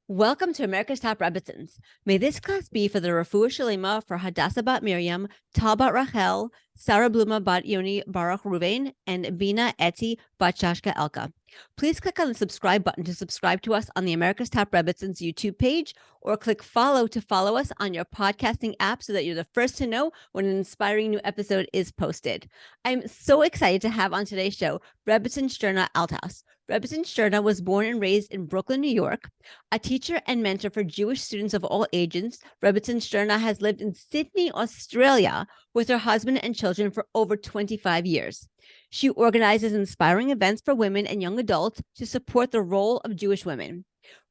Welcome to America's Top Rebbetzins. May this class be for the Refuah Shalema for Hadassah Bat Miriam, Tal Bat Rachel, Sarah Bluma Bat Yoni Baruch Ruvain, and Bina Eti Bat Shashka Elka. Please click on the subscribe button to subscribe to us on the America's Top Rebbetzins YouTube page, or click follow to follow us on your podcasting app so that you're the first to know when an inspiring new episode is posted. I'm so excited to have on today's show Rebbetzin Shterna Althaus. Rebbetzin Shterna was born and raised in Brooklyn, New York. A teacher and mentor for Jewish students of all ages, Rebbetzin Shterna has lived in Sydney, Australia, with her husband and children for over 25 years. She organizes inspiring events for women and young adults to support the role of Jewish women.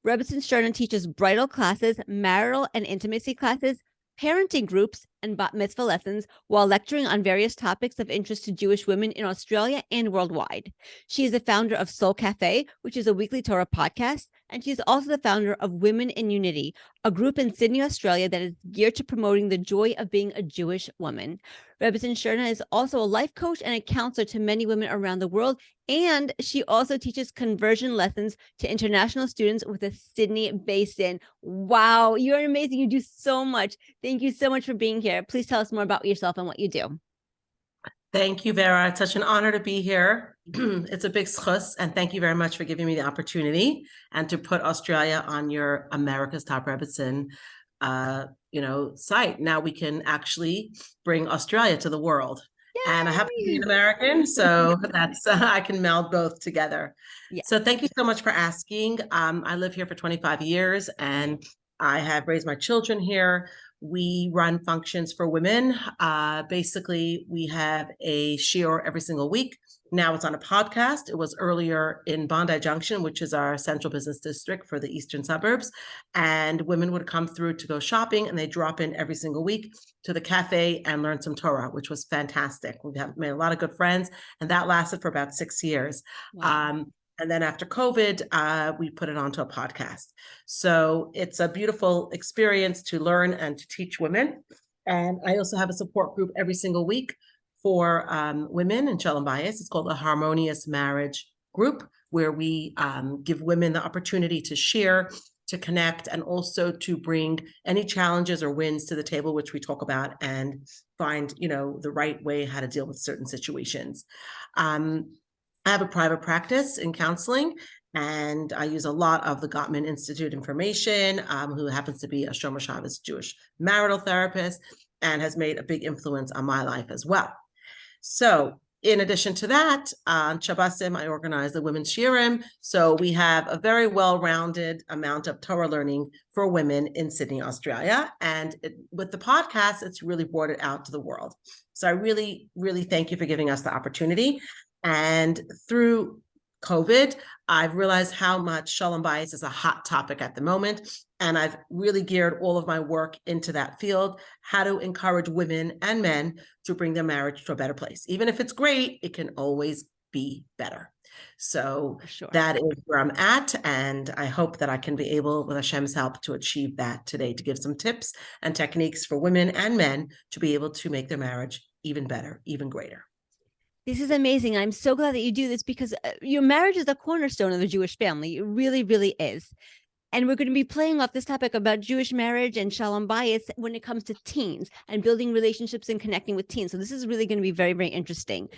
Rebbetzin Shterna teaches bridal classes, marital and intimacy classes, parenting groups, and bat mitzvah lessons while lecturing on various topics of interest to Jewish women in Australia and worldwide. She is the founder of Soul Cafe, which is a weekly Torah podcast, and she is also the founder of Women in Unity, a group in Sydney, Australia that is geared to promoting the joy of being a Jewish woman. Rebbetzin Shterna is also a life coach and a counselor to many women around the world, and she also teaches conversion lessons to international students with a Sydney basin. Wow, you're amazing. You do so much. Thank you so much for being here. Please tell us more about yourself and what you do. Thank you, Vera. It's such an honor to be here. It's a big schus, and thank you very much for giving me the opportunity and to put Australia on your America's Top Rebbetzin site. Now we can actually bring Australia to the world. Yay! And I happen to be an American, so that's I can meld both together. Yeah. So thank you so much for asking. I live here for 25 years, and I have raised my children here. We run functions for women. Basically, we have a shiur every single week. Now it's on a podcast. It was earlier in Bondi Junction, which is our central business district for the eastern suburbs. And women would come through to go shopping, and they drop in every single week to the cafe and learn some Torah, which was fantastic. We have made a lot of good friends, and that lasted for about 6 years. Wow. And then after COVID, we put it onto a podcast. So it's a beautiful experience to learn and to teach women. And I also have a support group every single week for women in shalom bayis. It's called a Harmonious Marriage Group, where we give women the opportunity to share, to connect, and also to bring any challenges or wins to the table, which we talk about, and find, the right way how to deal with certain situations. I have a private practice in counseling, and I use a lot of the Gottman Institute information, who happens to be a Shomer Shabbos Jewish marital therapist and has made a big influence on my life as well. So in addition to that, on Shabbosim, I organize the Women's Shiurim. So we have a very well-rounded amount of Torah learning for women in Sydney, Australia. And with the podcast, it's really brought it out to the world. So I really, really thank you for giving us the opportunity. And through COVID, I've realized how much shalom bayis is a hot topic at the moment. And I've really geared all of my work into that field, how to encourage women and men to bring their marriage to a better place. Even if it's great, it can always be better. So That is where I'm at. And I hope that I can be able, with Hashem's help, to achieve that today, to give some tips and techniques for women and men to be able to make their marriage even better, even greater. This is amazing. I'm so glad that you do this, because your marriage is the cornerstone of the Jewish family. It really, really is. And we're going to be playing off this topic about Jewish marriage and shalom bayis when it comes to teens and building relationships and connecting with teens. So this is really going to be very, very interesting.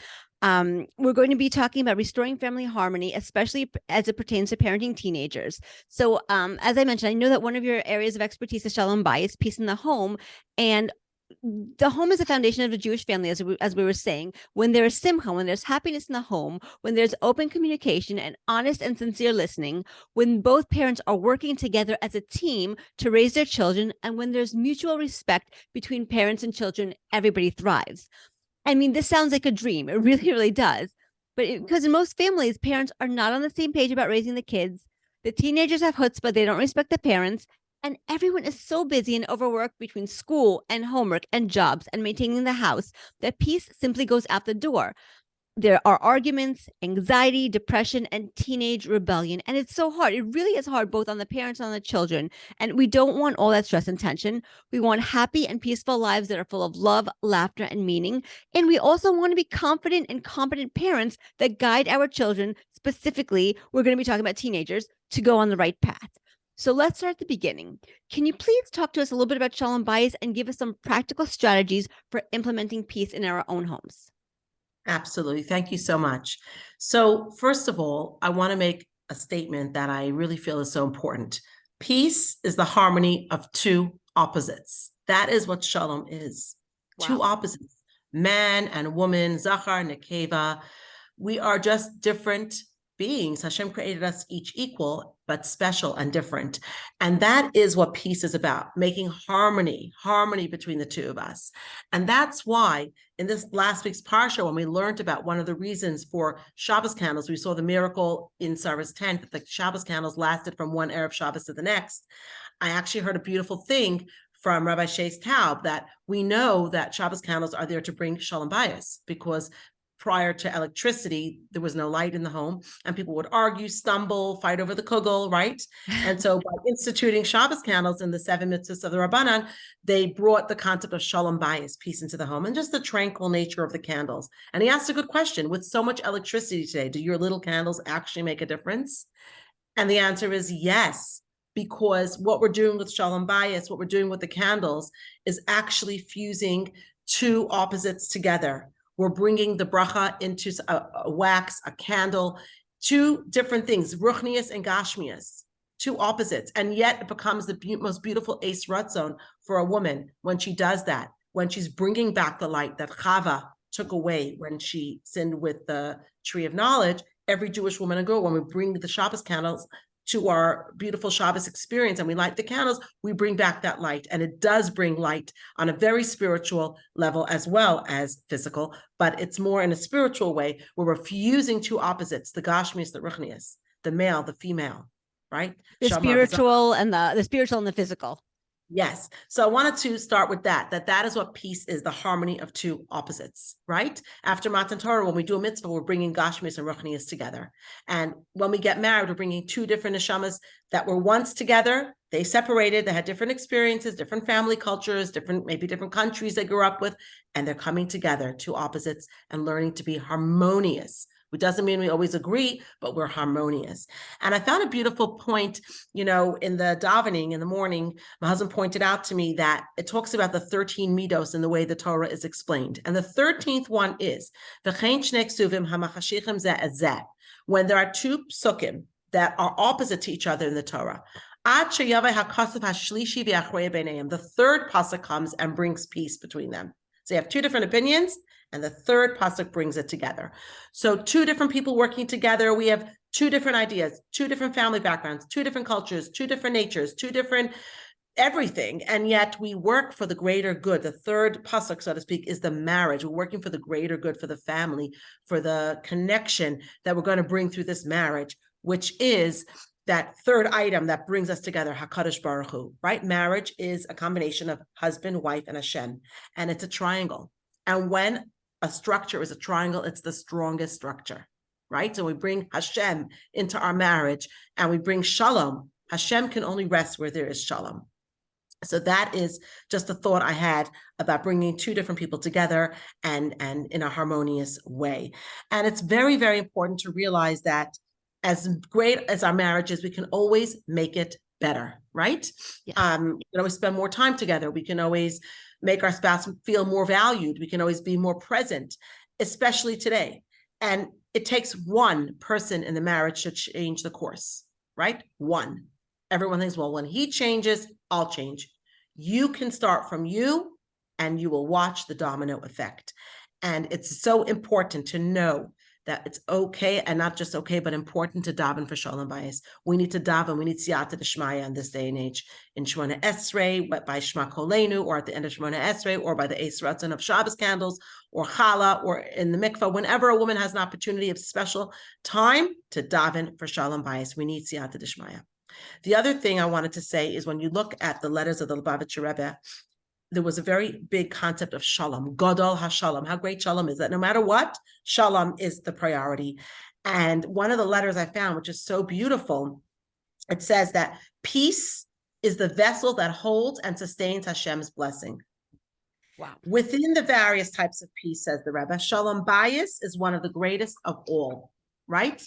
We're going to be talking about restoring family harmony, especially as it pertains to parenting teenagers. So as I mentioned, I know that one of your areas of expertise is shalom bayis, peace in the home. And the home is the foundation of the Jewish family, as we were saying. When there is simcha, when there's happiness in the home, when there's open communication and honest and sincere listening, when both parents are working together as a team to raise their children, and when there's mutual respect between parents and children, everybody thrives. I mean, this sounds like a dream. It really, really does. But because in most families, parents are not on the same page about raising the kids. The teenagers have chutzpah, they don't respect the parents. And everyone is so busy and overworked between school and homework and jobs and maintaining the house that peace simply goes out the door. There are arguments, anxiety, depression, and teenage rebellion. And it's so hard. It really is hard, both on the parents and on the children. And we don't want all that stress and tension. We want happy and peaceful lives that are full of love, laughter, and meaning. And we also want to be confident and competent parents that guide our children. Specifically, we're going to be talking about teenagers, to go on the right path. So let's start at the beginning. Can you please talk to us a little bit about shalom bayis and give us some practical strategies for implementing peace in our own homes? Absolutely. Thank you so much. So first of all, I want to make a statement that I really feel is so important. Peace is the harmony of two opposites. That is what shalom is. Wow. Two opposites, man and woman, zachar, nekeva. We are just different beings. Hashem created us each equal, but special and different. And that is what peace is about, making harmony between the two of us. And that's why in this last week's Parsha, when we learned about one of the reasons for Shabbos candles, we saw the miracle in Sarah's tent, that the Shabbos candles lasted from one Erev Shabbos to the next. I actually heard a beautiful thing from Rabbi Shais Taub that we know that Shabbos candles are there to bring shalom bayis, because prior to electricity, there was no light in the home, and people would argue, stumble, fight over the kugel, right? And so by instituting Shabbos candles in the 7 mitzvahs of the Rabbanan, they brought the concept of shalom bayis, peace into the home, and just the tranquil nature of the candles. And he asked a good question: with so much electricity today, do your little candles actually make a difference? And the answer is yes, because what we're doing with shalom bayis, what we're doing with the candles, is actually fusing two opposites together. We're bringing the bracha into a wax, a candle, two different things, ruchnius and gashmius, two opposites. And yet it becomes the most beautiful eis ratzon for a woman when she does that, when she's bringing back the light that Chava took away when she sinned with the tree of knowledge. Every Jewish woman and girl, when we bring the Shabbos candles to our beautiful Shabbos experience and we light the candles, we bring back that light. And it does bring light on a very spiritual level as well as physical, but it's more in a spiritual way where we're fusing two opposites, the gashmius, the ruchnius, the male, the female, right? The spiritual and the physical. Yes. So I wanted to start with that is what peace is, the harmony of two opposites, right? After Matan Torah, when we do a mitzvah, we're bringing Gashmis and Ruchnias together. And when we get married, we're bringing two different neshamas that were once together. They separated, they had different experiences, different family cultures, maybe different countries they grew up with, and they're coming together, two opposites, and learning to be harmonious. It doesn't mean we always agree, but we're harmonious. And I found a beautiful point, in the davening in the morning. My husband pointed out to me that it talks about the 13 midos in the way the Torah is explained. And the 13th one is, when there are two psukim that are opposite to each other in the Torah, the third pasuk comes and brings peace between them. So you have two different opinions, and the third pasuk brings it together. So two different people working together. We have two different ideas, two different family backgrounds, two different cultures, two different natures, two different everything. And yet we work for the greater good. The third pasuk, so to speak, is the marriage. We're working for the greater good, for the family, for the connection that we're going to bring through this marriage, which is that third item that brings us together, HaKadosh Baruch Hu, right? Marriage is a combination of husband, wife, and Hashem, and it's a triangle. And when a structure is a triangle, it's the strongest structure, right? So we bring Hashem into our marriage, and we bring shalom. Hashem can only rest where there is shalom. So that is just a thought I had about bringing two different people together and in a harmonious way. And it's very, very important to realize that as great as our marriage is, we can always make it better, right? Yeah. We can always spend more time together. We can always make our spouse feel more valued. We can always be more present, especially today. And it takes one person in the marriage to change the course, right? One. Everyone thinks, well, when he changes, I'll change. You can start from you, and you will watch the domino effect. And it's so important to know that it's okay, and not just okay, but important to daven for shalom bayis. We need to daven, we need siyata d'shmaya in this day and age. In Shemona Esrei, by Shema Kolenu, or at the end of Shemona Esrei, or by the eis ratzon of Shabbos candles, or challah, or in the mikvah. Whenever a woman has an opportunity of special time to daven for shalom bayis, we need siyata d'shmaya. The other thing I wanted to say is when you look at the letters of the Lubavitcher Rebbe, there was a very big concept of shalom, gadol ha-shalom. How great shalom is, that no matter what, shalom is the priority. And one of the letters I found, which is so beautiful, it says that peace is the vessel that holds and sustains Hashem's blessing. Wow. Within the various types of peace, says the Rebbe, shalom bayis is one of the greatest of all, right?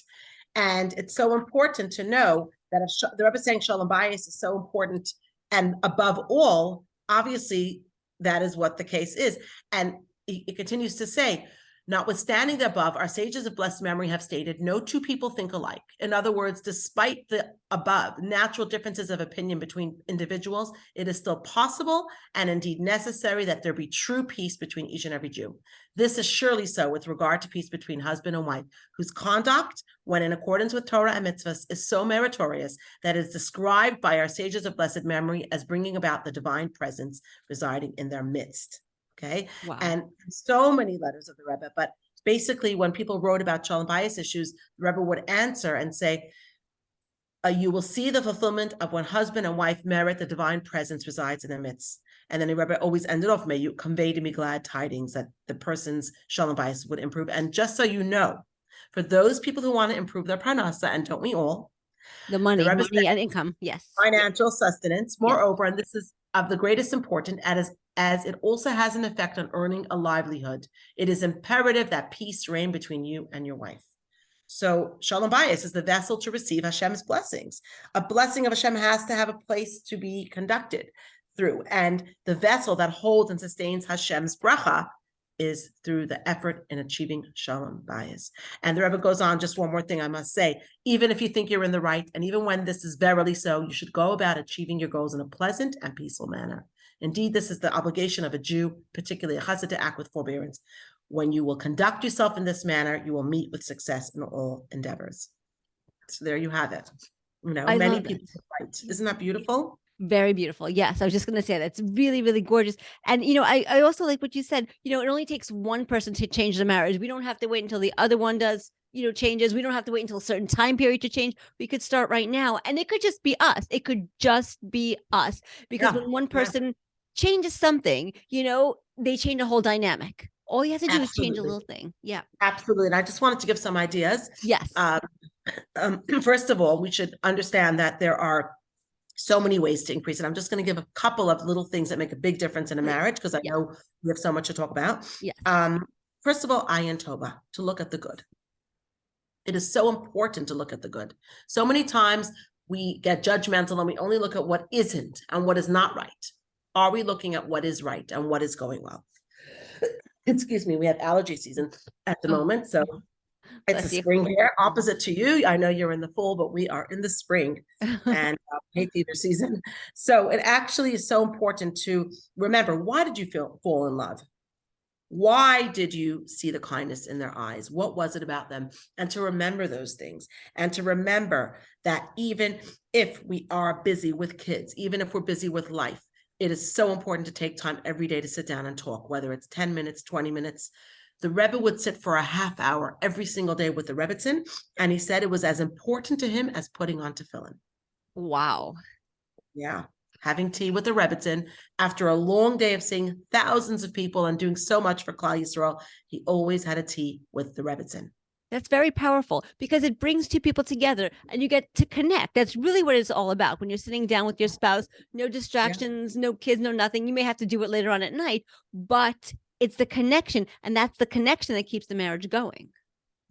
And it's so important to know that the Rebbe is saying shalom bayis is so important, and above all, obviously, that is what the case is. And it continues to say, notwithstanding the above, our sages of blessed memory have stated, no two people think alike. In other words, despite the above natural differences of opinion between individuals, it is still possible and indeed necessary that there be true peace between each and every Jew. This is surely so with regard to peace between husband and wife, whose conduct, when in accordance with Torah and mitzvahs, is so meritorious that it is described by our sages of blessed memory as bringing about the divine presence residing in their midst. Okay. Wow. And so many letters of the Rebbe, but basically when people wrote about shalom bayis issues, the Rebbe would answer and say, you will see the fulfillment of when husband and wife merit the divine presence resides in their midst. And then the Rebbe always ended off, may you convey to me glad tidings that the person's shalom bayis would improve. And just so you know, for those people who want to improve their parnassa, and don't we all? The money and income, yes. Financial sustenance. Moreover, and this is of the greatest importance, as it also has an effect on earning a livelihood, it is imperative that peace reign between you and your wife. So shalom bayis is the vessel to receive Hashem's blessings. A blessing of Hashem has to have a place to be conducted through. And the vessel that holds and sustains Hashem's bracha is through the effort in achieving shalom bayis. And the Rebbe goes on, just one more thing I must say, even if you think you're in the right, and even when this is verily so, you should go about achieving your goals in a pleasant and peaceful manner. Indeed, this is the obligation of a Jew, particularly a chassid, to act with forbearance. When you will conduct yourself in this manner, you will meet with success in all endeavors. So there you have it. You know, many people are right. Isn't that beautiful? Very beautiful. Yes, I was just going to say that's really, really gorgeous. And, you know, I also like what you said, you know, it only takes one person to change the marriage. We don't have to wait until the other one does, you know, changes. We don't have to wait until a certain time period to change. We could start right now. And it could just be us. It could just be us. Because when one person changes something, you know, they change a whole dynamic. All you have to do is change a little thing. Yeah. Absolutely. And I just wanted to give some ideas. Yes. First of all, we should understand that there are so many ways to increase it. I'm just going to give a couple of little things that make a big difference in a marriage, because I know we have so much to talk about. Yes. First of all, ayin tova, to look at the good. It is so important to look at the good. So many times we get judgmental and we only look at what isn't and what is not right. Are we looking at what is right and what is going well? Excuse me, we have allergy season at the moment, so it's a spring here, opposite to you. I know you're in the fall, but we are in the spring and hay fever season. So it actually is so important to remember, why did you fall in love? Why did you see the kindness in their eyes? What was it about them? And to remember those things, and to remember that even if we are busy with kids, even if we're busy with life, it is so important to take time every day to sit down and talk, whether it's 10 minutes, 20 minutes. The Rebbe would sit for a half hour every single day with the Rebbetzin, and he said it was as important to him as putting on tefillin. Wow. Yeah. Having tea with the Rebbetzin after a long day of seeing thousands of people and doing so much for Klal Yisrael, he always had a tea with the Rebbetzin. That's very powerful, because it brings two people together and you get to connect. That's really what it's all about. When you're sitting down with your spouse, no distractions, no kids, no nothing. You may have to do it later on at night, but it's the connection. And that's the connection that keeps the marriage going.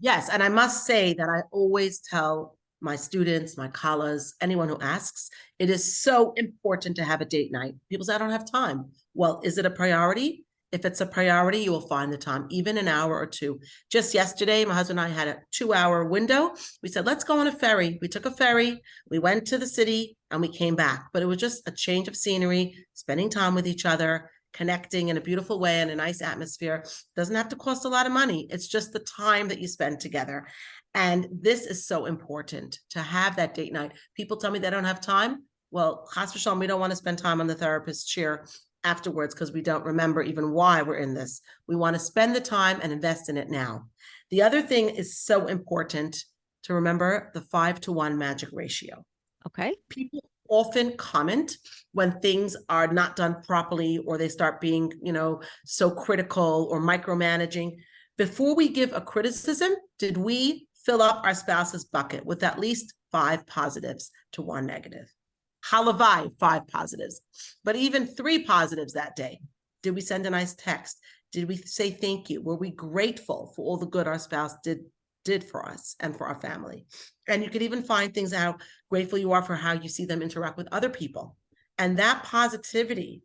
Yes. And I must say that I always tell my students, my colleagues, anyone who asks, it is so important to have a date night. People say, I don't have time. Well, is it a priority? If it's a priority, you will find the time, even an hour or two. Just yesterday, my husband and I had a 2-hour window. We said, let's go on a ferry. We took a ferry, we went to the city, and we came back. But it was just a change of scenery, spending time with each other, connecting in a beautiful way in a nice atmosphere. Doesn't have to cost a lot of money. It's just the time that you spend together. And this is so important, to have that date night. People tell me they don't have time. Well, chas v'shalom, we don't want to spend time on the therapist's chair afterwards because we don't remember even why we're in this. We want to spend the time and invest in it now. The other thing is so important to remember, the 5-to-1 magic ratio. Okay. People often comment when things are not done properly, or they start being, so critical or micromanaging. Before we give a criticism, did we fill up our spouse's bucket with at least 5 positives to 1 negative? Halavai, 5 positives, but even 3 positives that day. Did we send a nice text? Did we say thank you? Were we grateful for all the good our spouse did did for us and for our family. And you could even find things, how grateful you are for how you see them interact with other people. And that positivity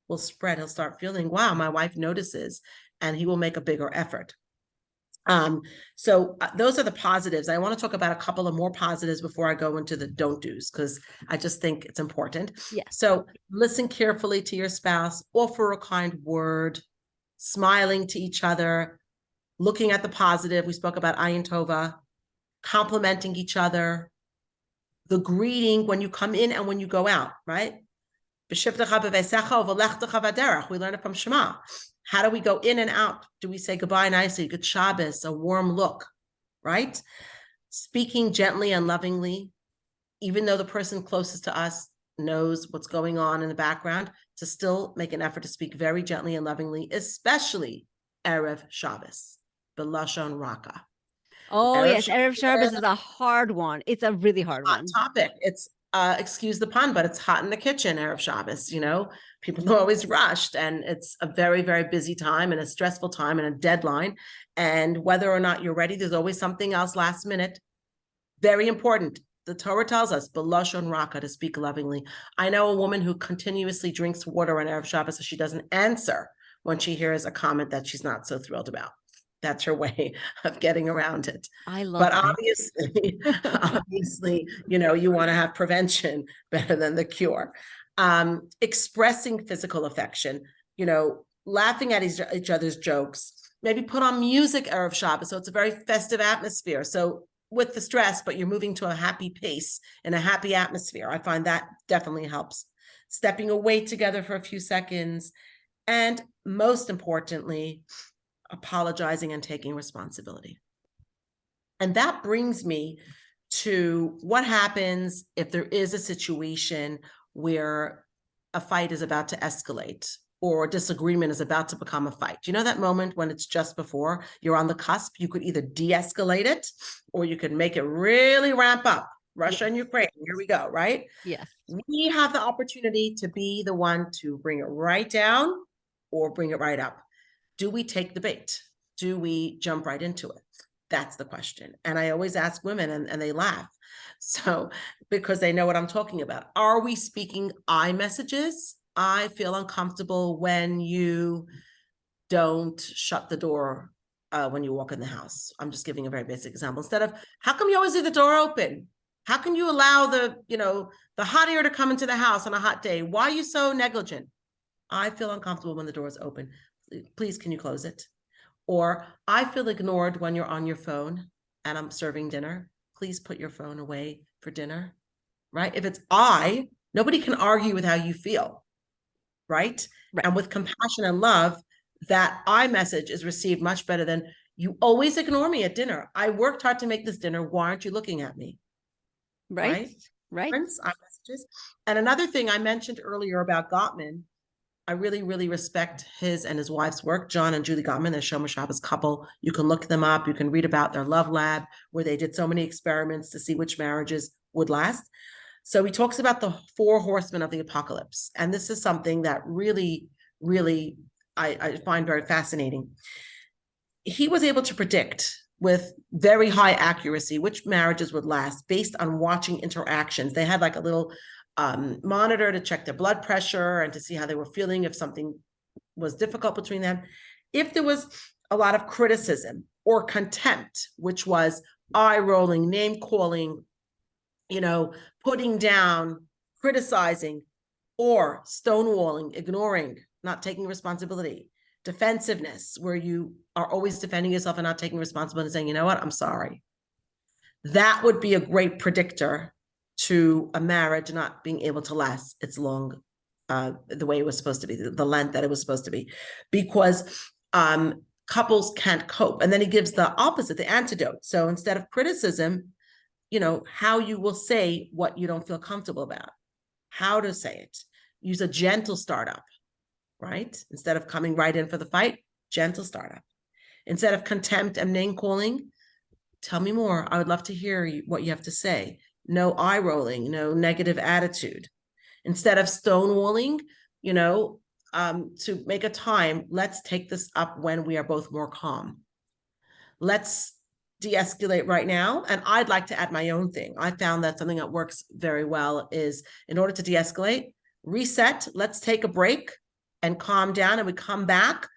will spread. He'll start feeling, wow, my wife notices, and he will make a bigger effort. So those are the positives. I want to talk about a couple of more positives before I go into the don't do's, because I just think it's important. Yeah. So listen carefully to your spouse, offer a kind word, smiling to each other, looking at the positive. We spoke about ayin tova, complimenting each other, the greeting when you come in and when you go out, right? We learn it from Shema. How do we go in and out? Do we say goodbye nicely, good Shabbos, a warm look, right? Speaking gently and lovingly, even though the person closest to us knows what's going on in the background, to still make an effort to speak very gently and lovingly, especially Erev Shabbos, B'lashon Raka. Oh, Erev yes, Erev Shabbos is a hard one. It's a really hard one. Topic. It's excuse the pun, but it's hot in the kitchen, Erev Shabbos, people are always rushed, and it's a very, very busy time and a stressful time and a deadline. And whether or not you're ready, there's always something else last minute. Very important. The Torah tells us, B'lashon Raka, to speak lovingly. I know a woman who continuously drinks water on Erev Shabbos, so she doesn't answer when she hears a comment that she's not so thrilled about. That's her way of getting around it. I love But that. obviously, you want to have prevention better than the cure. Expressing physical affection, laughing at each other's jokes, maybe put on music Erev Shabbos, so it's a very festive atmosphere. So with the stress, but you're moving to a happy pace in a happy atmosphere. I find that definitely helps. Stepping away together for a few seconds. And most importantly, apologizing and taking responsibility. And that brings me to what happens if there is a situation where a fight is about to escalate or a disagreement is about to become a fight. You know that moment when it's just before you're on the cusp? You could either de-escalate it or you could make it really ramp up. Russia and Ukraine, here we go, right? Yes. We have the opportunity to be the one to bring it right down or bring it right up. Do we take the bait? Do we jump right into it? That's the question. And I always ask women, and they laugh. So, because they know what I'm talking about. Are we speaking I messages? I feel uncomfortable when you don't shut the door when you walk in the house. I'm just giving a very basic example. Instead of, how come you always leave the door open? How can you allow the hot air to come into the house on a hot day? Why are you so negligent? I feel uncomfortable when the door is open. Please, can you close it? Or I feel ignored when you're on your phone and I'm serving dinner. Please put your phone away for dinner, right? If it's nobody can argue with how you feel, right? And with compassion and love, that I message is received much better than, you always ignore me at dinner. I worked hard to make this dinner. Why aren't you looking at me? Right. I messages. And another thing I mentioned earlier about Gottman, I really, really respect his and his wife's work. John and Julie Gottman, the Shomer Shabbos couple. You can look them up. You can read about their love lab, where they did so many experiments to see which marriages would last. So he talks about the 4 horsemen of the apocalypse. And this is something that really, really, I find very fascinating. He was able to predict with very high accuracy which marriages would last based on watching interactions. They had like a little monitor to check their blood pressure and to see how they were feeling if something was difficult between them. If there was a lot of criticism or contempt, which was eye rolling, name calling, putting down, criticizing, or stonewalling, ignoring, not taking responsibility, defensiveness, where you are always defending yourself and not taking responsibility and saying, you know what, I'm sorry. That would be a great predictor to a marriage not being able to last its long, the way it was supposed to be, the length that it was supposed to be, because couples can't cope. And then he gives the opposite, the antidote. So instead of criticism, how you will say what you don't feel comfortable about, how to say it. Use a gentle startup, right? Instead of coming right in for the fight, gentle startup. Instead of contempt and name calling, tell me more. I would love to hear what you have to say. No eye rolling, no negative attitude. Instead of stonewalling, to make a time, let's take this up when we are both more calm. Let's de-escalate right now. And I'd like to add my own thing. I found that something that works very well is, in order to de-escalate, reset, let's take a break and calm down, and we come back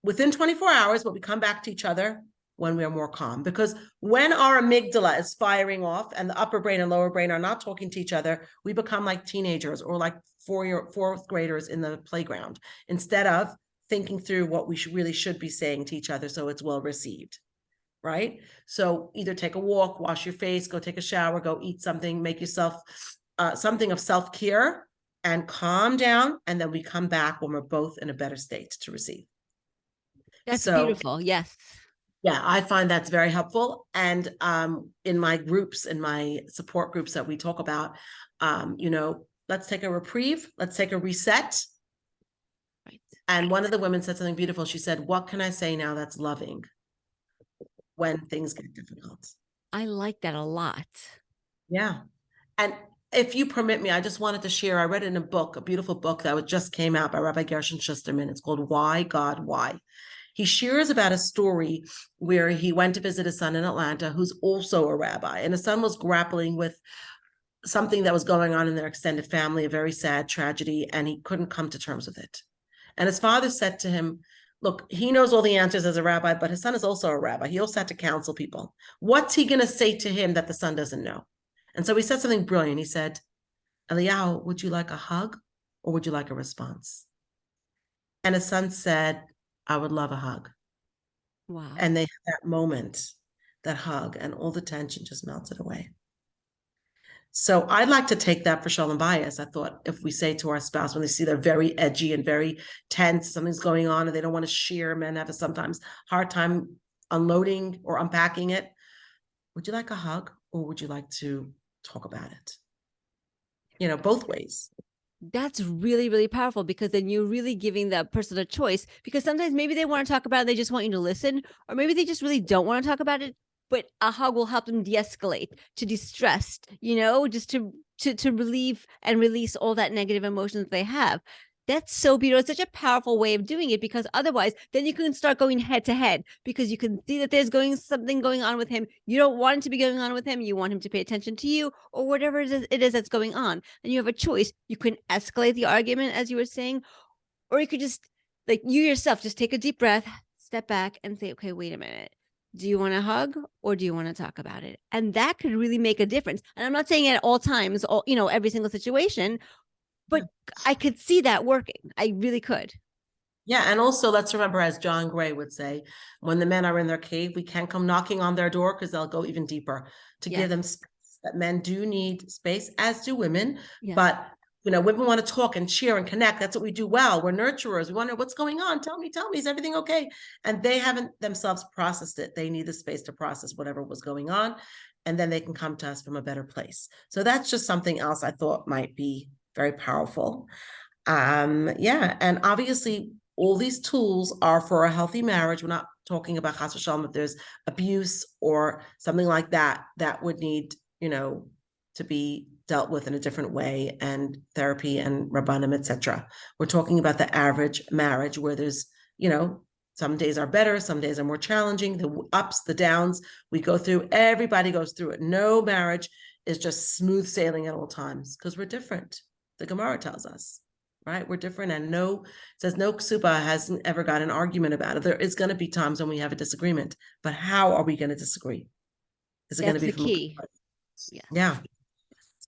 within 24 hours, but we come back to each other when we are more calm. Because when our amygdala is firing off and the upper brain and lower brain are not talking to each other, we become like teenagers or like fourth graders in the playground, instead of thinking through what we really should be saying to each other so it's well received, right? So either take a walk, wash your face, go take a shower, go eat something, make yourself something of self-care, and calm down, and then we come back when we're both in a better state to receive. That's beautiful. Yes. Yeah, I find that's very helpful. And in my groups, in my support groups that we talk about, let's take a reprieve, let's take a reset. Right. And one of the women said something beautiful. She said, what can I say now that's loving when things get difficult? I like that a lot. Yeah. And if you permit me, I just wanted to share, I read in a book, a beautiful book that just came out by Rabbi Gershon Schusterman. It's called Why, God, Why? He shares about a story where he went to visit his son in Atlanta, who's also a rabbi, and his son was grappling with something that was going on in their extended family, a very sad tragedy, and he couldn't come to terms with it. And his father said to him, look, he knows all the answers as a rabbi, but his son is also a rabbi. He also had to counsel people. What's he going to say to him that the son doesn't know? And so he said something brilliant. He said, Eliyahu, would you like a hug or would you like a response? And his son said, I would love a hug. Wow. And they had that moment, that hug, and all the tension just melted away. So I'd like to take that for shalom bayis. I thought, if we say to our spouse, when they see they're very edgy and very tense, something's going on and they don't want to share, men have a sometimes hard time unloading or unpacking it. Would you like a hug or would you like to talk about it? Both ways. That's really, really powerful, because then you're really giving that person a choice, because sometimes maybe they want to talk about it, they just want you to listen, or maybe they just really don't want to talk about it, but a hug will help them de-escalate, to de-stress, just to relieve and release all that negative emotions they have. That's so beautiful. It's such a powerful way of doing it, because otherwise then you can start going head to head, because you can see that there's something going on with him. You don't want it to be going on with him. You want him to pay attention to you, or whatever it is that's going on. And you have a choice. You can escalate the argument, as you were saying, or you could just, like, you yourself, just take a deep breath, step back and say, okay, wait a minute. Do you want a hug or do you want to talk about it? And that could really make a difference. And I'm not saying at all times, every single situation, but I could see that working. I really could. Yeah. And also, let's remember, as John Gray would say, when the men are in their cave, we can't come knocking on their door, because they'll go even deeper, to give them space. That men do need space, as do women. Yes. But, women want to talk and cheer and connect. That's what we do well. We're nurturers. We wonder, what's going on? Tell me, is everything okay? And they haven't themselves processed it. They need the space to process whatever was going on. And then they can come to us from a better place. So that's just something else I thought might be very powerful. And obviously all these tools are for a healthy marriage. We're not talking about chas v'shalom if there's abuse or something like that would need, to be dealt with in a different way, and therapy and rabbanim, etc. We're talking about the average marriage where there's, some days are better, some days are more challenging, the ups, the downs we go through, everybody goes through it. No marriage is just smooth sailing at all times, because we're different. The Gemara tells us, right? We're different, and it says no ksuba hasn't ever got an argument about it. There is going to be times when we have a disagreement, but how are we going to disagree? Is it going to be the key? Yeah.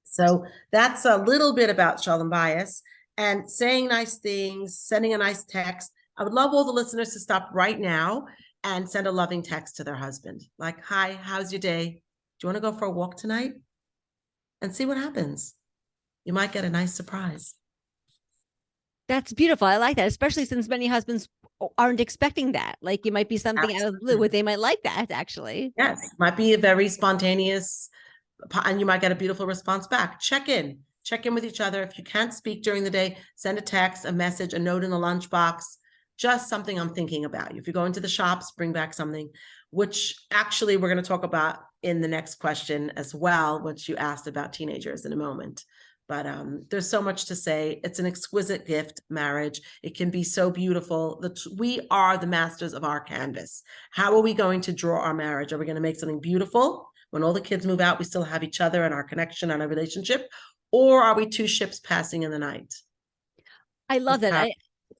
So that's a little bit about shalom bayis and saying nice things, sending a nice text. I would love all the listeners to stop right now and send a loving text to their husband. Like, hi, how's your day? Do you want to go for a walk tonight? And see what happens. You might get a nice surprise. That's beautiful. I like that, especially since many husbands aren't expecting that. Like, it might be something out of the blue where they might like that, actually. Yes, it might be a very spontaneous, and you might get a beautiful response back. Check in with each other. If you can't speak during the day, send a text, a message, a note in the lunchbox, just something, I'm thinking about you. If you're going to the shops, bring back something, which actually we're going to talk about in the next question as well, which you asked about teenagers in a moment. But there's so much to say. It's an exquisite gift, marriage. It can be so beautiful. We are the masters of our canvas. How are we going to draw our marriage? Are we going to make something beautiful? When all the kids move out, we still have each other and our connection and our relationship? Or are we two ships passing in the night? I love that.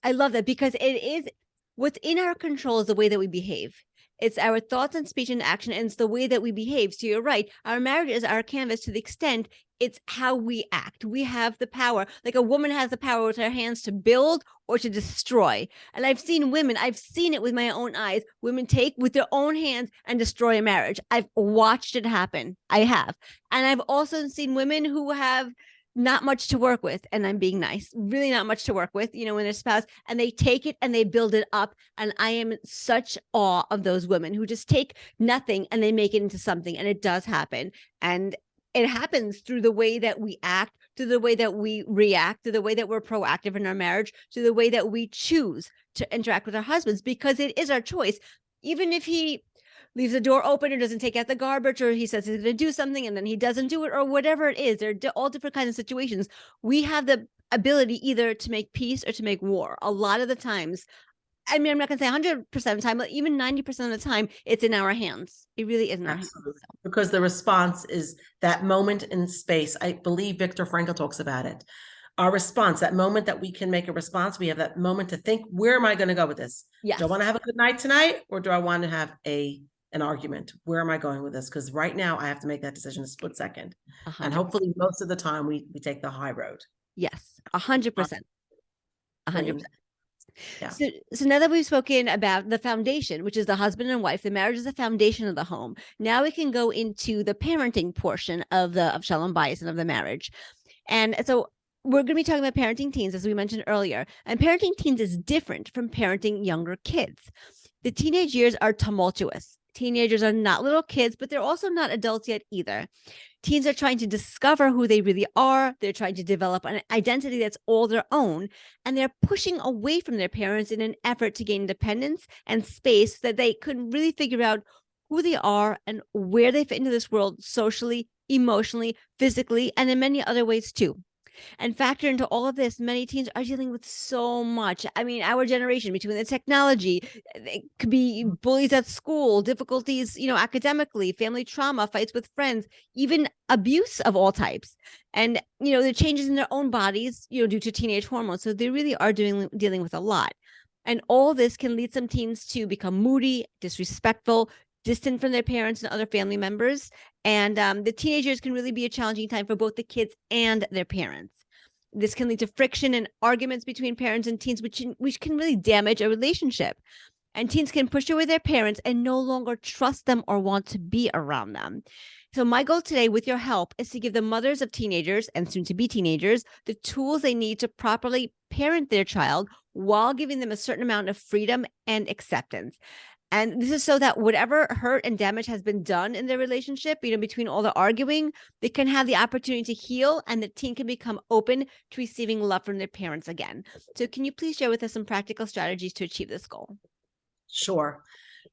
I love that, because it is what's in our control is the way that we behave. It's our thoughts and speech and action, and it's the way that we behave. So you're right. Our marriage is our canvas to the extent it's how we act. We have the power. Like a woman has the power with her hands to build or to destroy. And I've seen it with my own eyes. Women take with their own hands and destroy a marriage. I've watched it happen. I have. And I've also seen women who have not much to work with, and I'm being nice, really not much to work with, when their spouse, and they take it and they build it up. And I am in such awe of those women who just take nothing and they make it into something. And it does happen. And it happens through the way that we act, through the way that we react, through the way that we're proactive in our marriage, through the way that we choose to interact with our husbands, because it is our choice. Even if he leaves the door open or doesn't take out the garbage, or he says he's going to do something and then he doesn't do it, or whatever it is, there are all different kinds of situations. We have the ability either to make peace or to make war. A lot of the times, I mean, I'm not going to say 100% of the time, but even 90% of the time, it's in our hands. It really is in our hands. Because the response is that moment in space. I believe Viktor Frankl talks about it. Our response, that moment that we can make a response, we have that moment to think, where am I going to go with this? Yes. Do I want to have a good night tonight, or do I want to have an argument? Where am I going with this? Because right now I have to make that decision in a split second. 100%. And hopefully most of the time we take the high road. Yes, 100%. 100%. Yeah. So now that we've spoken about the foundation, which is the husband and wife, the marriage is the foundation of the home. Now we can go into the parenting portion of shalom bayis and of the marriage. And so we're going to be talking about parenting teens, as we mentioned earlier. And parenting teens is different from parenting younger kids. The teenage years are tumultuous. Teenagers are not little kids, but they're also not adults yet either. Teens are trying to discover who they really are. They're trying to develop an identity that's all their own. And they're pushing away from their parents in an effort to gain independence and space so that they could really figure out who they are and where they fit into this world socially, emotionally, physically, and in many other ways too. And factor into all of this, many teens are dealing with so much. I mean, our generation, between the technology, it could be bullies at school, difficulties, academically, family trauma, fights with friends, even abuse of all types. And, the changes in their own bodies, due to teenage hormones. So they really are dealing with a lot. And all this can lead some teens to become moody, disrespectful, distant from their parents and other family members. And the teenagers can really be a challenging time for both the kids and their parents. This can lead to friction and arguments between parents and teens, which can really damage a relationship. And teens can push away their parents and no longer trust them or want to be around them. So my goal today, with your help, is to give the mothers of teenagers and soon-to-be teenagers the tools they need to properly parent their child while giving them a certain amount of freedom and acceptance. And this is so that whatever hurt and damage has been done in their relationship, between all the arguing, they can have the opportunity to heal, and the teen can become open to receiving love from their parents again. So can you please share with us some practical strategies to achieve this goal? Sure.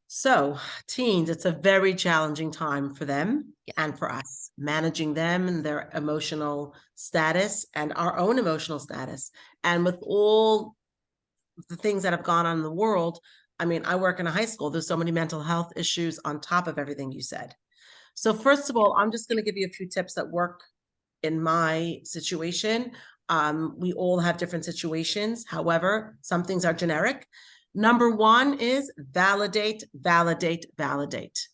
So teens, it's a very challenging time for them and for us, managing them and their emotional status and our own emotional status. And with all the things that have gone on in the world, I mean, I work in a high school. There's so many mental health issues on top of everything you said. So first of all, I'm just going to give you a few tips that work in my situation. We all have different situations. However, some things are generic. Number one is validate, validate, validate.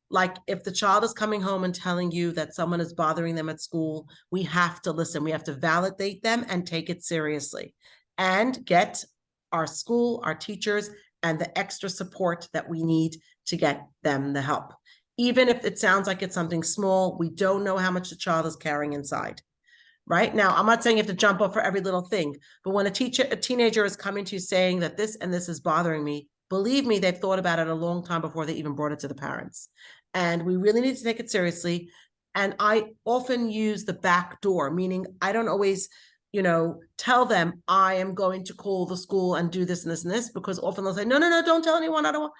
Like if the child is coming home and telling you that someone is bothering them at school, we have to listen. We have to validate them and take it seriously and get our school, our teachers, and the extra support that we need to get them the help. Even if it sounds like it's something small, we don't know how much the child is carrying inside. Right now, I'm not saying you have to jump up for every little thing, but when a teenager is coming to you saying that this and this is bothering me, believe me, they've thought about it a long time before they even brought it to the parents. And we really need to take it seriously. And I often use the back door, meaning I don't always tell them I am going to call the school and do this and this and this, because often they'll say, no, don't tell anyone. I don't want.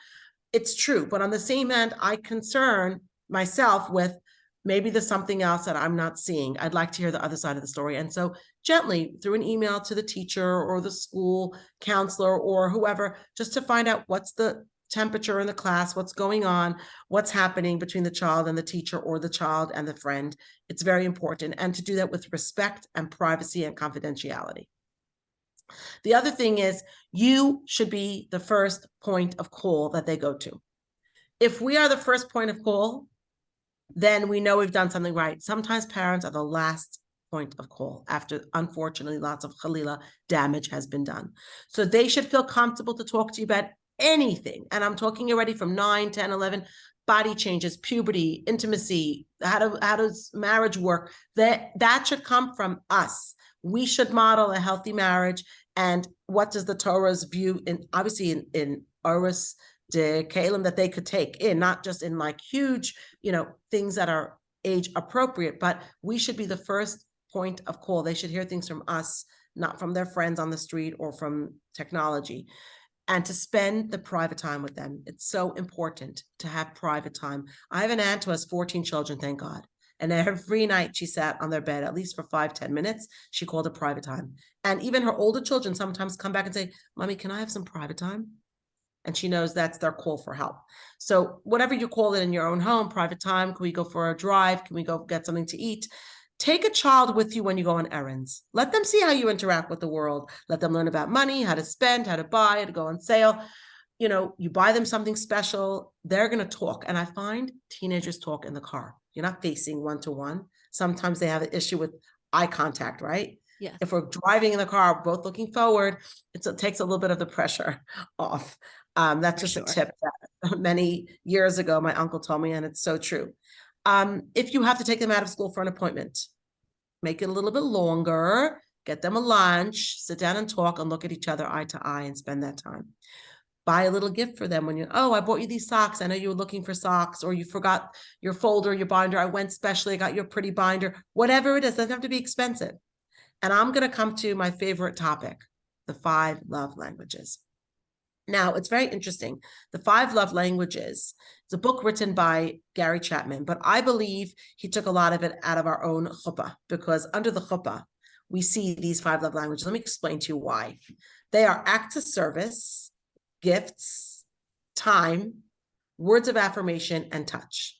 It's true. But on the same hand, I concern myself with Maybe there's something else that I'm not seeing. I'd like to hear the other side of the story. And so gently through an email to the teacher or the school counselor or whoever, just to find out what's the temperature in the class, what's going on, what's happening between the child and the teacher or the child and the friend. It's very important. And to do that with respect and privacy and confidentiality. The other thing is you should be the first point of call that they go to. If we are the first point of call, then we know we've done something right. Sometimes parents are the last point of call after, unfortunately, lots of Khalila damage has been done. So they should feel comfortable to talk to you about anything. And I'm talking already from 9, 10, 11, body changes, puberty, intimacy, how does marriage work? That should come from us. We should model a healthy marriage. And what does the Torah's view obviously in Oris de Kalim that they could take in, not just in like huge, things that are age appropriate, but we should be the first point of call. They should hear things from us, not from their friends on the street or from technology. And to spend the private time with them. It's so important to have private time. I have an aunt who has 14 children, thank God. And every night she sat on their bed, at least for 5-10 minutes, she called it private time. And even her older children sometimes come back and say, Mommy, can I have some private time? And she knows that's their call for help. So whatever you call it in your own home, private time, can we go for a drive? Can we go get something to eat? Take a child with you when you go on errands. Let them see how you interact with the world. Let them learn about money, how to spend, how to buy, how to go on sale. You buy them something special, they're going to talk. And I find teenagers talk in the car. You're not facing one-to-one. Sometimes they have an issue with eye contact, right? Yes. If we're driving in the car, both looking forward, it takes a little bit of the pressure off. That's just a tip that many years ago, my uncle told me, and it's so true. If you have to take them out of school for an appointment, make it a little bit longer, get them a lunch, sit down and talk and look at each other eye to eye and spend that time. Buy a little gift for them when I bought you these socks. I know you were looking for socks, or you forgot your folder, your binder. I went specially, I got your pretty binder. Whatever it is, doesn't have to be expensive. And I'm going to come to my favorite topic, the 5 love languages. Now, it's very interesting. The 5 love languages, it's a book written by Gary Chapman, but I believe he took a lot of it out of our own chuppah, because under the chuppah, we see these 5 love languages. Let me explain to you why. They are acts of service, gifts, time, words of affirmation, and touch.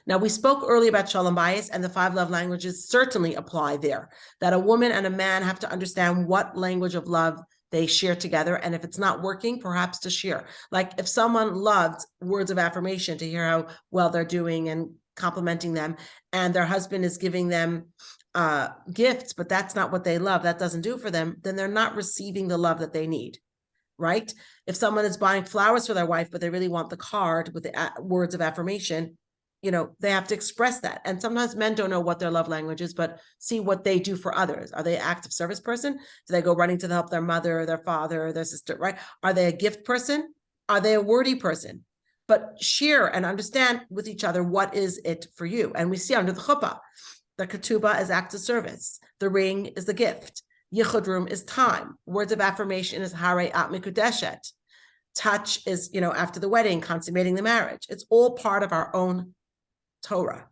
Now, we spoke earlier about shalom bayis, and the 5 love languages certainly apply there, that a woman and a man have to understand what language of love they share together. And if it's not working, perhaps to share. Like if someone loved words of affirmation, to hear how well they're doing and complimenting them, and their husband is giving them gifts, but that's not what they love, that doesn't do for them, then they're not receiving the love that they need, right? If someone is buying flowers for their wife, but they really want the card with the words of affirmation, they have to express that. And sometimes men don't know what their love language is, but see what they do for others. Are they an active service person? Do they go running to help their mother, their father, their sister, right? Are they a gift person? Are they a wordy person? But share and understand with each other, what is it for you? And we see under the chuppah, the ketubah is active service. The ring is the gift. Yichud room is time. Words of affirmation is harei at mikudeshet. Touch is, after the wedding, consummating the marriage. It's all part of our own Torah.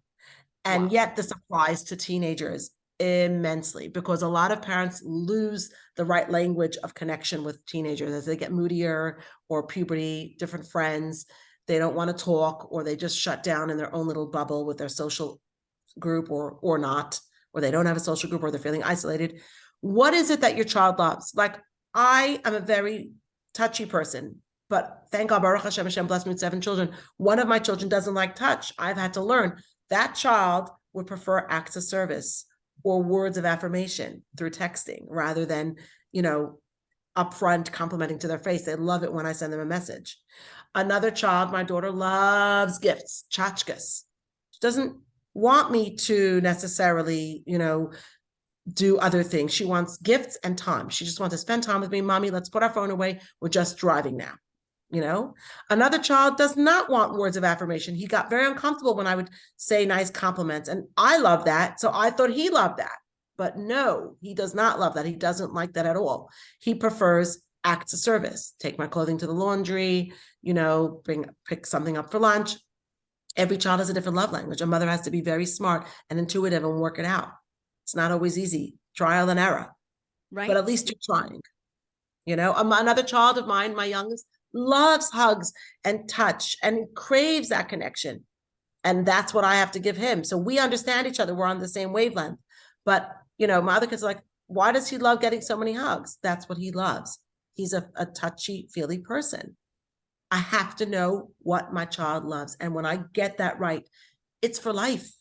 And yet this applies to teenagers immensely, because a lot of parents lose the right language of connection with teenagers as they get moodier or puberty, different friends. They don't want to talk, or they just shut down in their own little bubble with their social group or not, or they don't have a social group, or they're feeling isolated. What is it that your child loves? Like, I am a very touchy person, but thank God, Baruch Hashem, Hashem blessed me with 7 children. One of my children doesn't like touch. I've had to learn that child would prefer acts of service or words of affirmation through texting rather than, upfront complimenting to their face. They love it when I send them a message. Another child, my daughter, loves gifts, tchotchkes. She doesn't want me to necessarily, do other things. She wants gifts and time. She just wants to spend time with me. Mommy, let's put our phone away. We're just driving now. Another child does not want words of affirmation. He got very uncomfortable when I would say nice compliments, and I love that. So I thought he loved that, but no, he does not love that. He doesn't like that at all. He prefers acts of service. Take my clothing to the laundry, pick something up for lunch. Every child has a different love language. A mother has to be very smart and intuitive and work it out. It's not always easy, trial and error, Right. But at least you're trying. Another child of mine, my youngest, loves hugs and touch and craves that connection. And that's what I have to give him. So we understand each other. We're on the same wavelength. But, my other kids are like, why does he love getting so many hugs? That's what he loves. He's a touchy-feely person. I have to know what my child loves. And when I get that right, it's for life.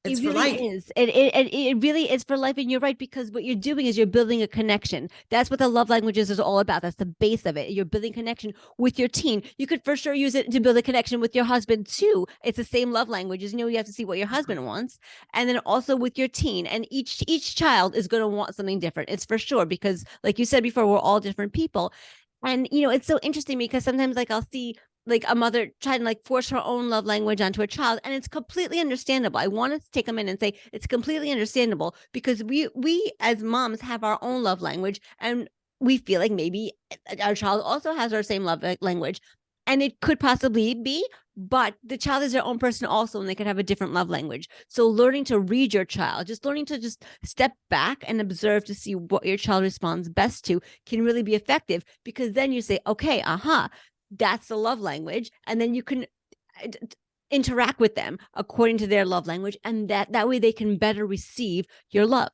It really is. It really is for life. And you're right, because what you're doing is you're building a connection. That's what the love languages is all about. That's the base of it. You're building connection with your teen. You could for sure use it to build a connection with your husband too. It's the same love languages. You have to see what your husband wants. And then also with your teen. And each child is going to want something different. It's for sure, because like you said before, we're all different people. And, it's so interesting because sometimes like I'll see like a mother trying to like force her own love language onto a child, and it's completely understandable. I want to take them in and say it's completely understandable, because we as moms have our own love language, and we feel like maybe our child also has our same love language, and it could possibly be, but the child is their own person also, and they could have a different love language. So learning to read your child, learning to step back and observe to see what your child responds best to can really be effective, because then you say, okay, that's the love language. And then you can interact with them according to their love language. And that way they can better receive your love.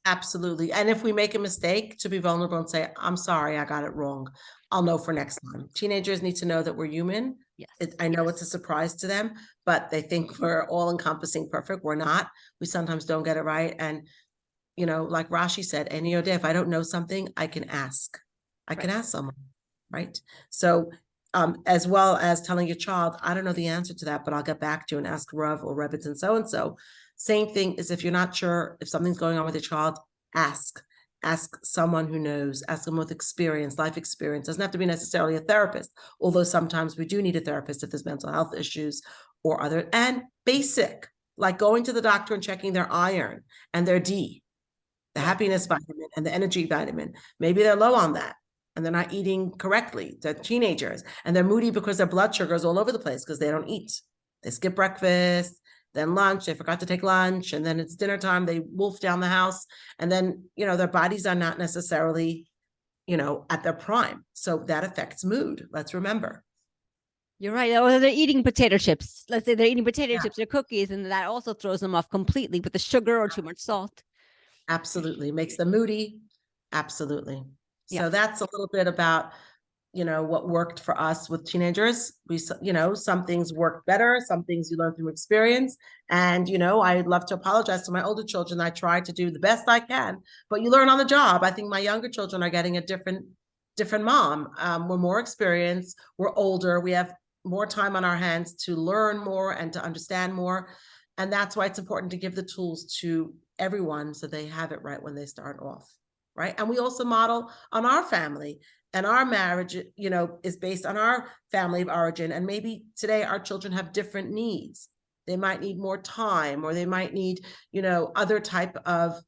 Absolutely. And if we make a mistake, to be vulnerable and say, I'm sorry, I got it wrong. I'll know for next time. Teenagers need to know that we're human. Yes. I know it's a surprise to them, but they think we're all encompassing perfect. We're not. We sometimes don't get it right. And, like Rashi said, any day, if I don't know something, I can ask. I can ask someone. Right. So as well as telling your child, I don't know the answer to that, but I'll get back to you and ask Rav or Rebbetzin so-and-so. Same thing is, if you're not sure if something's going on with your child, ask someone who knows, ask them with experience, life experience. Doesn't have to be necessarily a therapist, although sometimes we do need a therapist if there's mental health issues or other, and basic, like going to the doctor and checking their iron and their D, the happiness vitamin and the energy vitamin. Maybe they're low on that, and they're not eating correctly. They're teenagers, and they're moody because their blood sugar is all over the place because they don't eat. They skip breakfast, then lunch, they forgot to take lunch, and then it's dinner time, they wolf down the house, and then, their bodies are not necessarily, at their prime. So that affects mood. Let's remember. You're right. Or they're eating potato chips. Let's say they're eating potato chips or cookies, and that also throws them off completely with the sugar or too much salt. Absolutely. Makes them moody. Absolutely. So that's a little bit about, what worked for us with teenagers. We, some things work better, some things you learn through experience. And, I'd love to apologize to my older children. I try to do the best I can, but you learn on the job. I think my younger children are getting a different mom. We're more experienced. We're older. We have more time on our hands to learn more and to understand more. And that's why it's important to give the tools to everyone so they have it right when they start off. Right. And we also model on our family, and our marriage, is based on our family of origin. And maybe today our children have different needs. They might need more time, or they might need, other type of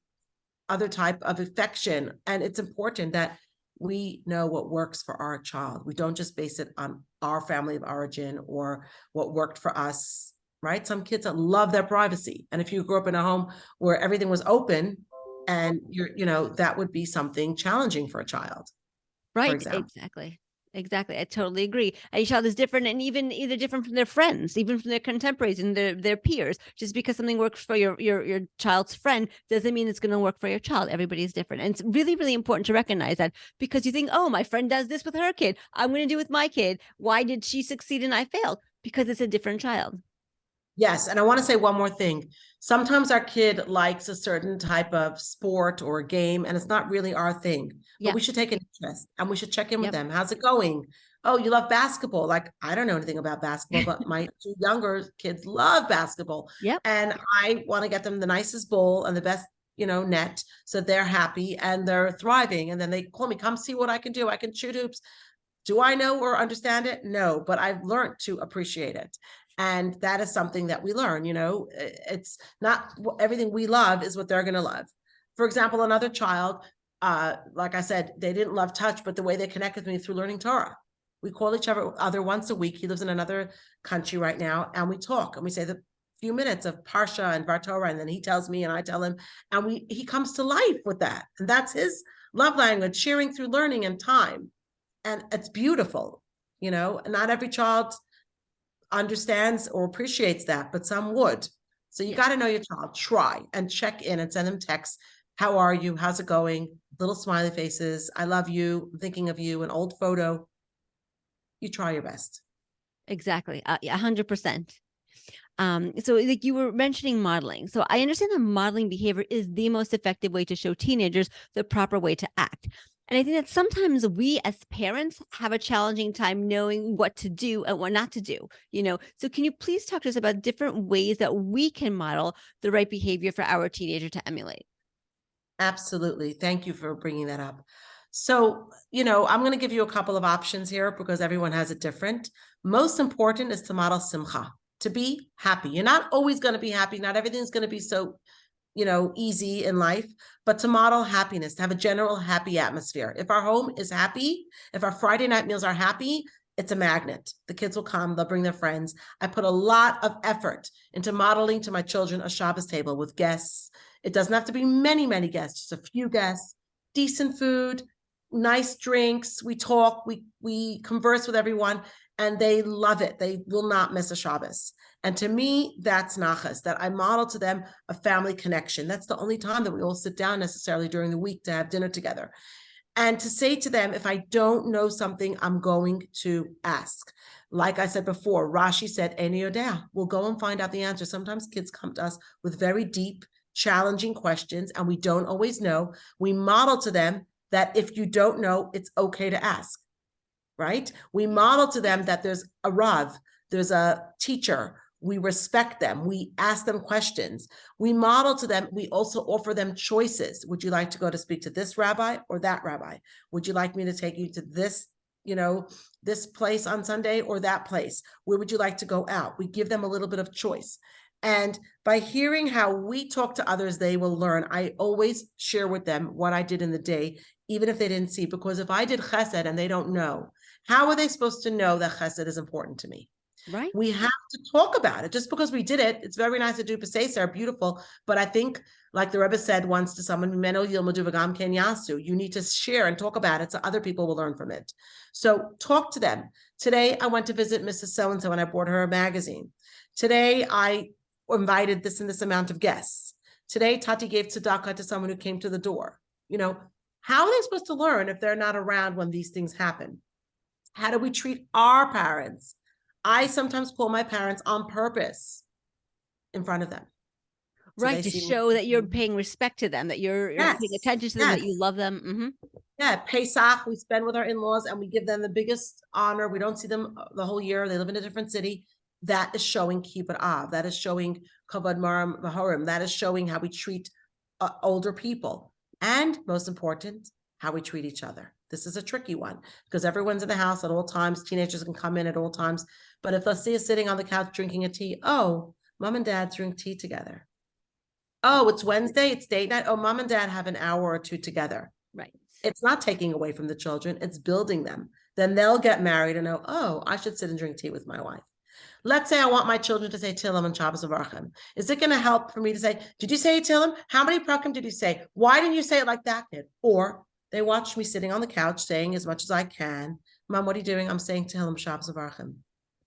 affection. And it's important that we know what works for our child. We don't just base it on our family of origin or what worked for us. Right. Some kids love their privacy. And if you grew up in a home where everything was open, and that would be something challenging for a child. Right. Exactly. I totally agree. And each child is different, and even either different from their friends, even from their contemporaries and their peers. Just because something works for your child's friend doesn't mean it's going to work for your child. Everybody's different. And it's really, really important to recognize that, because you think, oh, my friend does this with her kid, I'm going to do it with my kid. Why did she succeed and I failed? Because it's a different child. Yes. And I want to say one more thing. Sometimes our kid likes a certain type of sport or game, and it's not really our thing, but we should take an interest and we should check in with them. How's it going? Oh, you love basketball. Like, I don't know anything about basketball, but my two younger kids love basketball. And I want to get them the nicest ball and the best, net, so they're happy and they're thriving. And then they call me, come see what I can do. I can shoot hoops. Do I know or understand it? No, but I've learned to appreciate it. And that is something that we learn. It's not everything we love is what they're going to love. For example, another child, like I said, they didn't love touch, but the way they connect with me through learning Torah. We call each other once a week. He lives in another country right now. And we talk and we say the few minutes of Parsha and Torah, and then he tells me and I tell him, and he comes to life with that. And that's his love language, sharing through learning and time. And it's beautiful, not every child understands or appreciates that, but some would. So you got to know your child, try and check in and send them texts. How are you? How's it going? Little smiley faces. I love you. I'm thinking of you. An old photo. You try your best. Exactly. 100%. So like you were mentioning modeling. So I understand that modeling behavior is the most effective way to show teenagers the proper way to act. And I think that sometimes we as parents have a challenging time knowing what to do and what not to do, So can you please talk to us about different ways that we can model the right behavior for our teenager to emulate? Absolutely. Thank you for bringing that up. So, I'm going to give you a couple of options here because everyone has it different. Most important is to model simcha, to be happy. You're not always going to be happy. Not everything's going to be so, easy in life, but to model happiness, to have a general happy atmosphere. If our home is happy, if our Friday night meals are happy, it's a magnet. The kids will come, they'll bring their friends. I put a lot of effort into modeling to my children a Shabbos table with guests. It doesn't have to be many, many guests, just a few guests, decent food, nice drinks. We talk, we converse with everyone, and they love it. They will not miss a Shabbos. And to me, that's nachas, that I model to them a family connection. That's the only time that we all sit down necessarily during the week to have dinner together. And to say to them, if I don't know something, I'm going to ask. Like I said before, Rashi said, Eini yodea. We'll go and find out the answer. Sometimes kids come to us with very deep, challenging questions, and we don't always know. We model to them that if you don't know, it's okay to ask, right? We model to them that there's a Rav, there's a teacher. We respect them. We ask them questions. We model to them. We also offer them choices. Would you like to go to speak to this rabbi or that rabbi? Would you like me to take you to this, this place on Sunday or that place? Where would you like to go out? We give them a little bit of choice. And by hearing how we talk to others, they will learn. I always share with them what I did in the day, even if they didn't see, because if I did chesed and they don't know, how are they supposed to know that chesed is important to me? Right. We have to talk about it. Just because we did it, it's very nice to do Pesach, beautiful. But I think, like the Rebbe said once to someone, you need to share and talk about it so other people will learn from it. So talk to them. Today, I went to visit Mrs. So-and-so and I bought her a magazine. Today, I invited this and this amount of guests. Today, Tati gave tzedakah to someone who came to the door. How are they supposed to learn if they're not around when these things happen? How do we treat our parents? I sometimes call my parents on purpose in front of them. So right, to show that you're paying respect to them, that you're paying attention to them, that you love them. Mm-hmm. Yeah, Pesach, we spend with our in-laws and we give them the biggest honor. We don't see them the whole year. They live in a different city. That is showing kibbud av. That is showing kavod maram v'horim. That is showing how we treat older people. And most important, how we treat each other. This is a tricky one because everyone's in the house at all times. Teenagers can come in at all times. But if they'll see us sitting on the couch drinking a tea, oh, mom and dad drink tea together. Oh, it's Wednesday, it's date night. Oh, mom and dad have an hour or two together. Right. It's not taking away from the children. It's building them. Then they'll get married and know, oh, I should sit and drink tea with my wife. Let's say I want my children to say Tehillim and Shabbos Avarchim. Is it going to help for me to say, did you say Tehillim? How many prakim did you say? Why didn't you say it like that, kid? Or they watched me sitting on the couch saying as much as I can, Mom, what are you doing? I'm saying Tehillim, Shabbos Avarchim.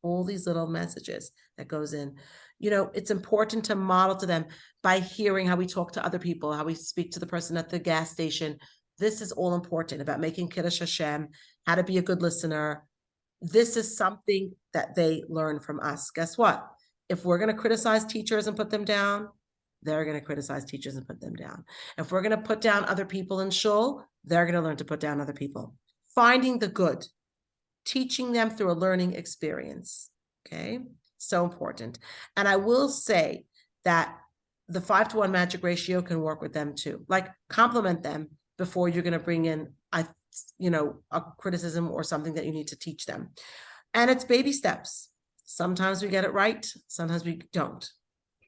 All these little messages that goes in. It's important to model to them by hearing how we talk to other people, how we speak to the person at the gas station. This is all important about making Kiddush Hashem, how to be a good listener. This is something that they learn from us. Guess what? If we're going to criticize teachers and put them down, they're going to criticize teachers and put them down. If we're going to put down other people in shul, they're going to learn to put down other people. Finding the good, teaching them through a learning experience. Okay, so important. And I will say that the 5-to-1 magic ratio can work with them too. Like compliment them before you're going to bring in a criticism or something that you need to teach them. And it's baby steps. Sometimes we get it right, sometimes we don't.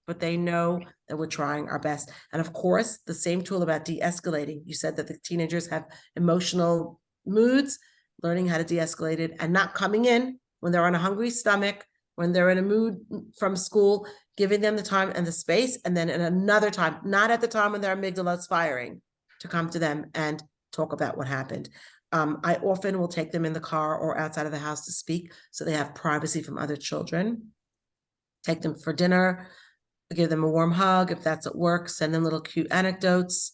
But they know that we're trying our best. And of course, the same tool about de-escalating. You said that the teenagers have emotional moods. learning how to de-escalate it and not coming in when they're on a hungry stomach, when they're in a mood from school, giving them the time and the space, and then in another time, not at the time when their amygdala is firing, to come to them and talk about what happened. I often will take them in the car or outside of the house to speak so they have privacy from other children. Take them for dinner, give them a warm hug if that's at work, send them little cute anecdotes,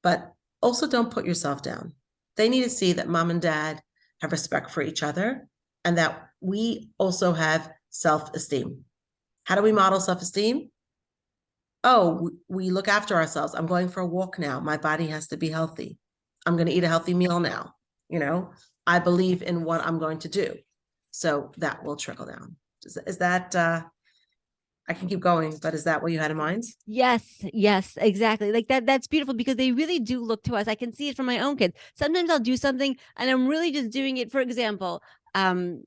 but also don't put yourself down. They need to see that mom and dad have respect for each other and that we also have self-esteem. How do we model self-esteem? Oh, we look after ourselves. I'm going for a walk now. My body has to be healthy. I'm going to eat a healthy meal now. I believe in what I'm going to do. So that will trickle down. Is that, I can keep going, but is that what you had in mind? Yes, exactly. Like that's beautiful because they really do look to us. I can see it from my own kids. Sometimes I'll do something and I'm really just doing it. For example, after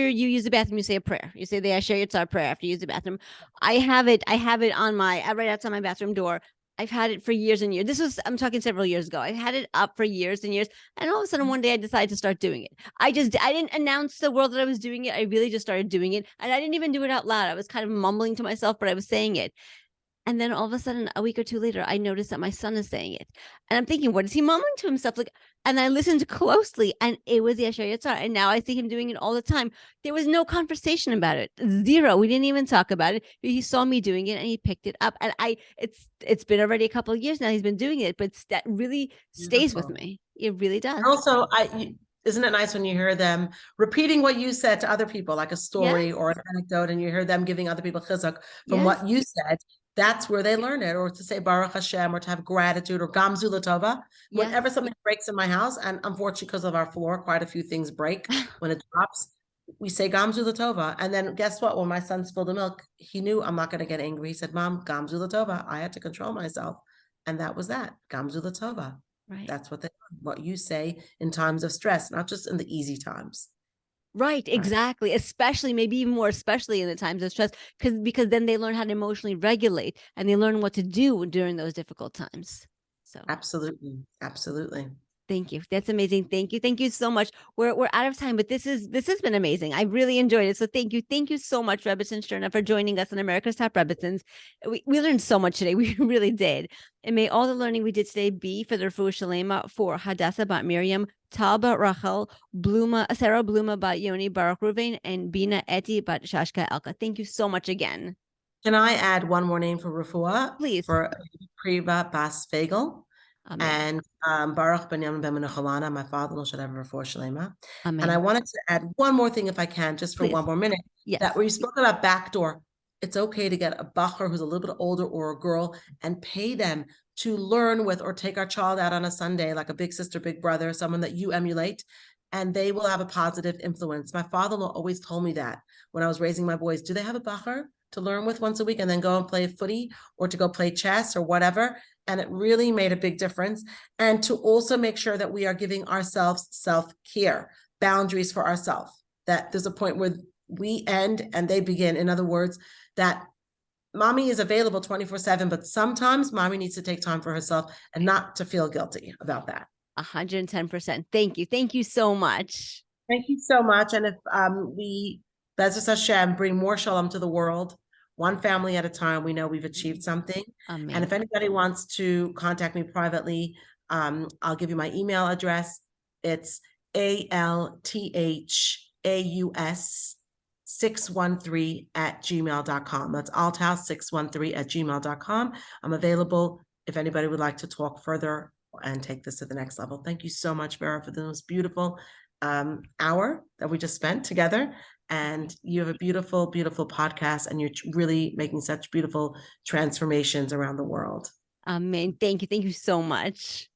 you use the bathroom, you say a prayer. You say the Asher Yitzhar prayer after you use the bathroom. I have it on right outside my bathroom door. I've had it for years and years. I'm talking several years ago. I've had it up for years and years. And all of a sudden, one day I decided to start doing it. I didn't announce to the world that I was doing it. I really just started doing it. And I didn't even do it out loud. I was kind of mumbling to myself, but I was saying it. And then all of a sudden, a week or two later, I noticed that my son is saying it. And I'm thinking, what is he mumbling to himself? And I listened closely and it was the Asher Yitzhar. And now I see him doing it all the time. There was no conversation about it. Zero. We didn't even talk about it. He saw me doing it and he picked it up. And it's been already a couple of years now he's been doing it, but that really stays with me. It really does. Also, isn't it nice when you hear them repeating what you said to other people, like a story or an anecdote, and you hear them giving other people chizuk from what you said? That's where they learn it, or to say Baruch Hashem, or to have gratitude, or Gamzu Latova. Whenever something breaks in my house, and unfortunately because of our floor, quite a few things break when it drops, we say Gamzu Latova. And then guess what? When my son spilled the milk, he knew I'm not going to get angry. He said, Mom, Gamzu Latova. I had to control myself. And that was that. Gamzu Latova. Right. That's what you say in times of stress, not just in the easy times. Right, exactly. Especially, maybe even more especially in the times of stress, because then they learn how to emotionally regulate and they learn what to do during those difficult times. So absolutely. Thank you. That's amazing. Thank you so much. We're out of time, but this has been amazing. I really enjoyed it. So thank you so much, Rebbetzin Shterna, for joining us on America's Top Rebbetzins. We learned so much today. We really did. And may all the learning we did today be for the refuah shalema for Hadassah bat Miriam, Tal bat Rachel, Sarah Bluma bat Yoni, Baruch Ruvain, and Bina Eti bat Shashka Elka. Thank you so much again. Can I add one more name for refuah? Please. For Priva Bas Fagel. Amen. And Baruch ben Yamin ben Menachalana, my father, should have a refuah shalema. Amen. And I wanted to add one more thing, if I can, just for one more minute. That we spoke about backdoor. It's okay to get a bacher who's a little bit older or a girl and pay them to learn with, or take our child out on a Sunday, like a big sister, big brother, someone that you emulate, and they will have a positive influence. My father-in-law always told me that when I was raising my boys. Do they have a bacher to learn with once a week and then go and play footy or to go play chess or whatever? And it really made a big difference. And to also make sure that we are giving ourselves self-care, boundaries for ourselves, that there's a point where we end and they begin. In other words, that mommy is available 24/7, but sometimes mommy needs to take time for herself and not to feel guilty about that. 110%. Thank you. Thank you so much. Thank you so much. And if we, Bezos Hashem, bring more shalom to the world, one family at a time, we know we've achieved something. Amen. And if anybody wants to contact me privately, I'll give you my email address. It's althaus613@gmail.com. That's althaus613@gmail.com. I'm available if anybody would like to talk further and take this to the next level. Thank you so much, Vera, for the most beautiful hour that we just spent together. And you have a beautiful, beautiful podcast, and you're really making such beautiful transformations around the world. Amen. Thank you. Thank you so much.